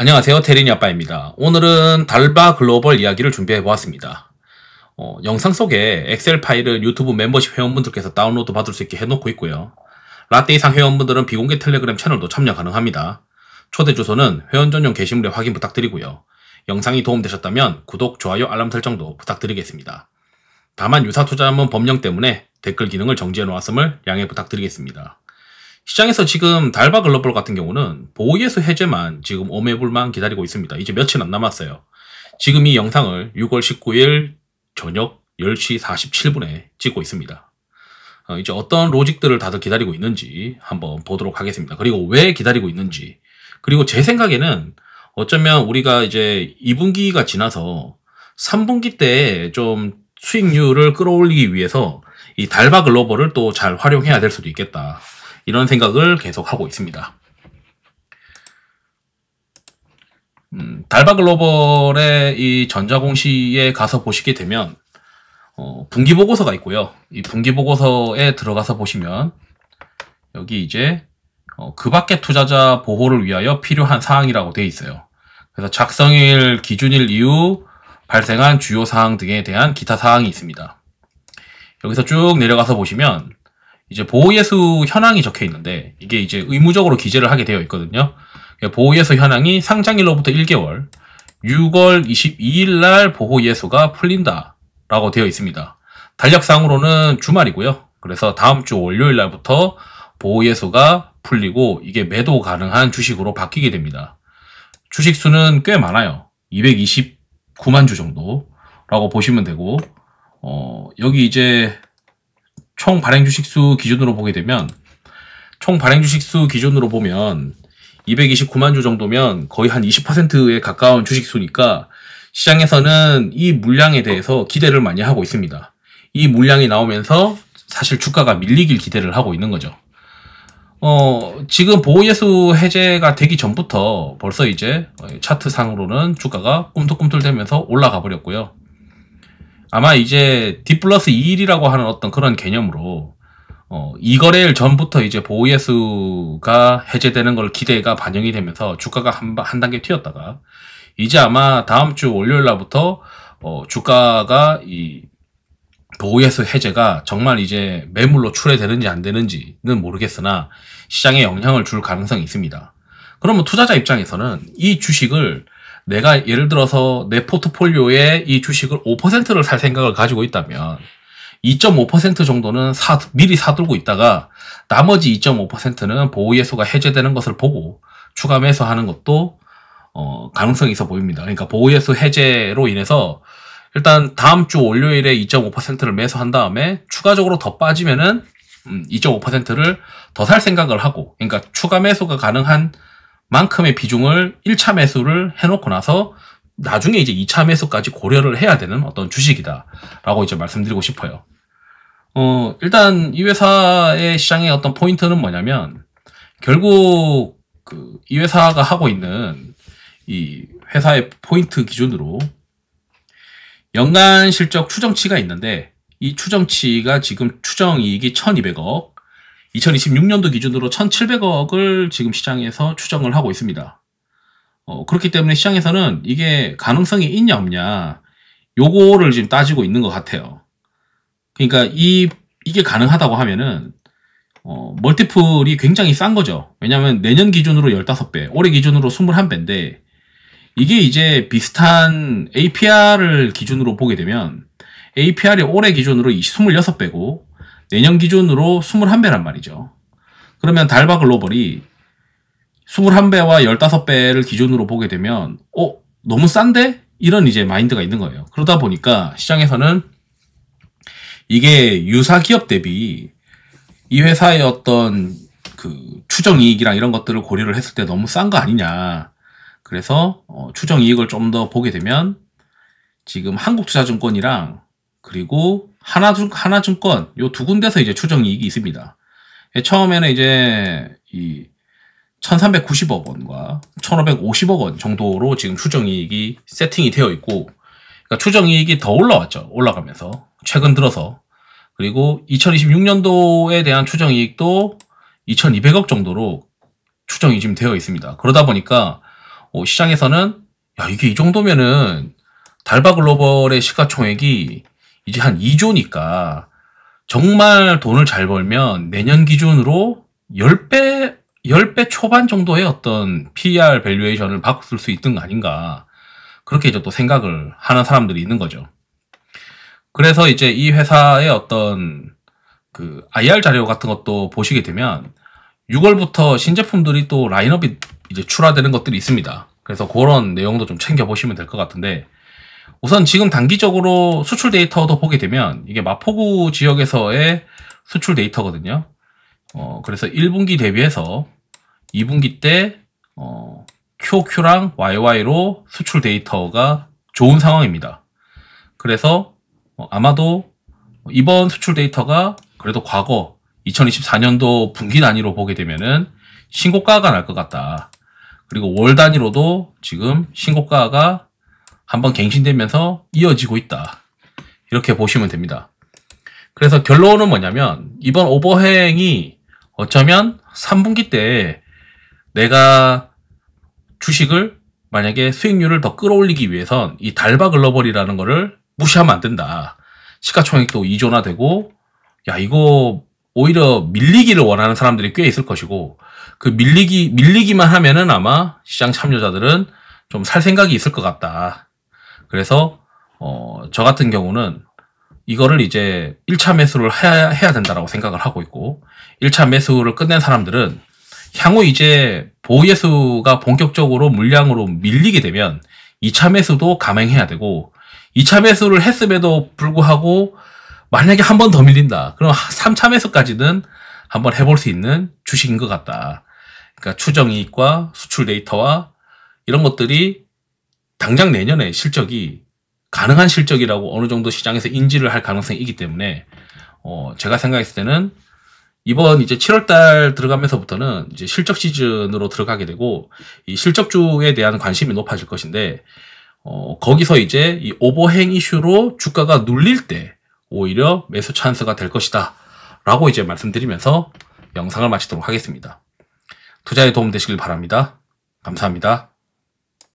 안녕하세요. 테린이 아빠입니다. 오늘은 달바 글로벌 이야기를 준비해 보았습니다. 영상 속에 엑셀 파일을 유튜브 멤버십 회원분들께서 다운로드 받을 수 있게 해놓고 있고요. 라떼 이상 회원분들은 비공개 텔레그램 채널도 참여 가능합니다. 초대 주소는 회원 전용 게시물에 확인 부탁드리고요. 영상이 도움되셨다면 구독, 좋아요, 알람 설정도 부탁드리겠습니다. 다만 유사 투자자문 법령 때문에 댓글 기능을 정지해 놓았음을 양해 부탁드리겠습니다. 시장에서 지금 달바 글로벌 같은 경우는 보호예수 해제만 지금 오매불만 기다리고 있습니다. 이제 며칠 안 남았어요. 지금 이 영상을 6월 19일 저녁 10시 47분에 찍고 있습니다. 이제 어떤 로직들을 다들 기다리고 있는지 한번 보도록 하겠습니다. 그리고 왜 기다리고 있는지, 그리고 제 생각에는 어쩌면 우리가 이제 2분기가 지나서 3분기 때 좀 수익률을 끌어올리기 위해서 이 달바 글로벌을 또 잘 활용해야 될 수도 있겠다, 이런 생각을 계속 하고 있습니다. 달바 글로벌의 이 전자공시에 가서 보시게 되면 분기보고서가 있고요. 이 분기보고서에 들어가서 보시면 여기 이제 그 밖의 투자자 보호를 위하여 필요한 사항이라고 되어 있어요. 그래서 작성일, 기준일 이후 발생한 주요 사항 등에 대한 기타 사항이 있습니다. 여기서 쭉 내려가서 보시면 이제 보호예수 현황이 적혀 있는데, 이게 이제 의무적으로 기재를 하게 되어 있거든요. 보호예수 현황이 상장일로부터 1개월, 6월 22일 날 보호예수가 풀린다 라고 되어 있습니다. 달력상으로는 주말이고요. 그래서 다음 주 월요일 날부터 보호예수가 풀리고 이게 매도 가능한 주식으로 바뀌게 됩니다. 주식 수는 꽤 많아요. 229만 주 정도라고 보시면 되고, 여기 이제 총 발행 주식수 기준으로 보게 되면, 총 발행 주식수 기준으로 보면 229만 주 정도면 거의 한 20%에 가까운 주식수니까 시장에서는 이 물량에 대해서 기대를 많이 하고 있습니다. 이 물량이 나오면서 사실 주가가 밀리길 기대를 하고 있는 거죠. 지금 보호예수 해제가 되기 전부터 벌써 이제 차트상으로는 주가가 꿈틀꿈틀대면서 올라가 버렸고요. 아마 이제 D 플러스 2일이라고 하는 어떤 그런 개념으로 2거래일 전부터 이제 보호예수가 해제되는 걸 기대가 반영이 되면서 주가가 한 단계 튀었다가 이제 아마 다음 주 월요일 날부터 주가가 이 보호예수 해제가 정말 이제 매물로 출회되는지 안 되는지는 모르겠으나 시장에 영향을 줄 가능성이 있습니다. 그러면 투자자 입장에서는 이 주식을, 내가 예를 들어서 내 포트폴리오에 이 주식을 5%를 살 생각을 가지고 있다면 2.5% 정도는 미리 사두고 있다가 나머지 2.5%는 보호예수가 해제되는 것을 보고 추가 매수하는 것도 가능성이 있어 보입니다. 그러니까 보호예수 해제로 인해서 일단 다음 주 월요일에 2.5%를 매수한 다음에 추가적으로 더 빠지면은 2.5%를 더 살 생각을 하고, 그러니까 추가 매수가 가능한 만큼의 비중을 1차 매수를 해놓고 나서 나중에 이제 2차 매수까지 고려를 해야 되는 어떤 주식이다 라고 이제 말씀드리고 싶어요. 일단 이 회사의 시장의 어떤 포인트는 뭐냐면, 결국 이 회사가 하고 있는 이 회사의 포인트 기준으로 연간 실적 추정치가 있는데, 이 추정치가 지금 추정이익이 1200억, 2026년도 기준으로 1700억을 지금 시장에서 추정을 하고 있습니다. 그렇기 때문에 시장에서는 이게 가능성이 있냐 없냐, 요거를 지금 따지고 있는 것 같아요. 그러니까 이게 가능하다고 하면은 멀티플이 굉장히 싼 거죠. 왜냐하면 내년 기준으로 15배, 올해 기준으로 21배인데, 이게 이제 비슷한 APR을 기준으로 보게 되면 APR이 올해 기준으로 26배고 내년 기준으로 21배란 말이죠. 그러면 달바 글로벌이 21배와 15배를 기준으로 보게 되면 너무 싼데? 이런 이제 마인드가 있는 거예요. 그러다 보니까 시장에서는 이게 유사 기업 대비 이 회사의 어떤 추정이익이랑 이런 것들을 고려를 했을 때 너무 싼 거 아니냐. 그래서 추정이익을 좀 더 보게 되면 지금 한국투자증권이랑 그리고 하나증권 요 두 군데서 이제 추정이익이 있습니다. 처음에는 이제 이 1390억 원과 1550억 원 정도로 지금 추정이익이 세팅이 되어 있고, 그러니까 추정이익이 더 올라왔죠. 올라가면서 최근 들어서. 그리고 2026년도에 대한 추정이익도 2200억 정도로 추정이 지금 되어 있습니다. 그러다 보니까 시장에서는 야, 이게 이 정도면은 달바글로벌의 시가총액이 이제 한 2조니까 정말 돈을 잘 벌면 내년 기준으로 10배 초반 정도의 어떤 PER 밸류에이션을 바꿀 수 있는 거 아닌가. 그렇게 이제 또 생각을 하는 사람들이 있는 거죠. 그래서 이제 이 회사의 어떤 그 IR 자료 같은 것도 보시게 되면 6월부터 신제품들이 또 라인업이 이제 출하되는 것들이 있습니다. 그래서 그런 내용도 좀 챙겨보시면 될 것 같은데, 우선 지금 단기적으로 수출 데이터도 보게 되면 이게 마포구 지역에서의 수출 데이터거든요. 그래서 1분기 대비해서 2분기 때 QOQ랑 YY로 수출 데이터가 좋은 상황입니다. 그래서 아마도 이번 수출 데이터가 그래도 과거 2024년도 분기 단위로 보게 되면은 신고가가 날 것 같다. 그리고 월 단위로도 지금 신고가가 한번 갱신되면서 이어지고 있다. 이렇게 보시면 됩니다. 그래서 결론은 뭐냐면 이번 오버행이 어쩌면 3분기 때 내가 주식을 만약에 수익률을 더 끌어올리기 위해선 이 달바글로벌이라는 거를 무시하면 안 된다. 시가총액도 2조나 되고, 야, 이거 오히려 밀리기를 원하는 사람들이 꽤 있을 것이고, 그 밀리기만 하면은 아마 시장 참여자들은 좀 살 생각이 있을 것 같다. 그래서, 저 같은 경우는 이거를 이제 1차 매수를 해야 된다라고 생각을 하고 있고, 1차 매수를 끝낸 사람들은 향후 이제 보유예수가 본격적으로 물량으로 밀리게 되면 2차 매수도 감행해야 되고, 2차 매수를 했음에도 불구하고 만약에 한 번 더 밀린다. 그럼 3차 매수까지는 한번 해볼 수 있는 주식인 것 같다. 그러니까 추정이익과 수출 데이터와 이런 것들이 당장 내년에 실적이 가능한 실적이라고 어느 정도 시장에서 인지를 할 가능성이 있기 때문에 제가 생각했을 때는 이번 이제 7월달 들어가면서부터는 이제 실적 시즌으로 들어가게 되고 이 실적주에 대한 관심이 높아질 것인데 거기서 이제 이 오버행 이슈로 주가가 눌릴 때 오히려 매수 찬스가 될 것이다 라고 이제 말씀드리면서 영상을 마치도록 하겠습니다. 투자에 도움 되시길 바랍니다. 감사합니다.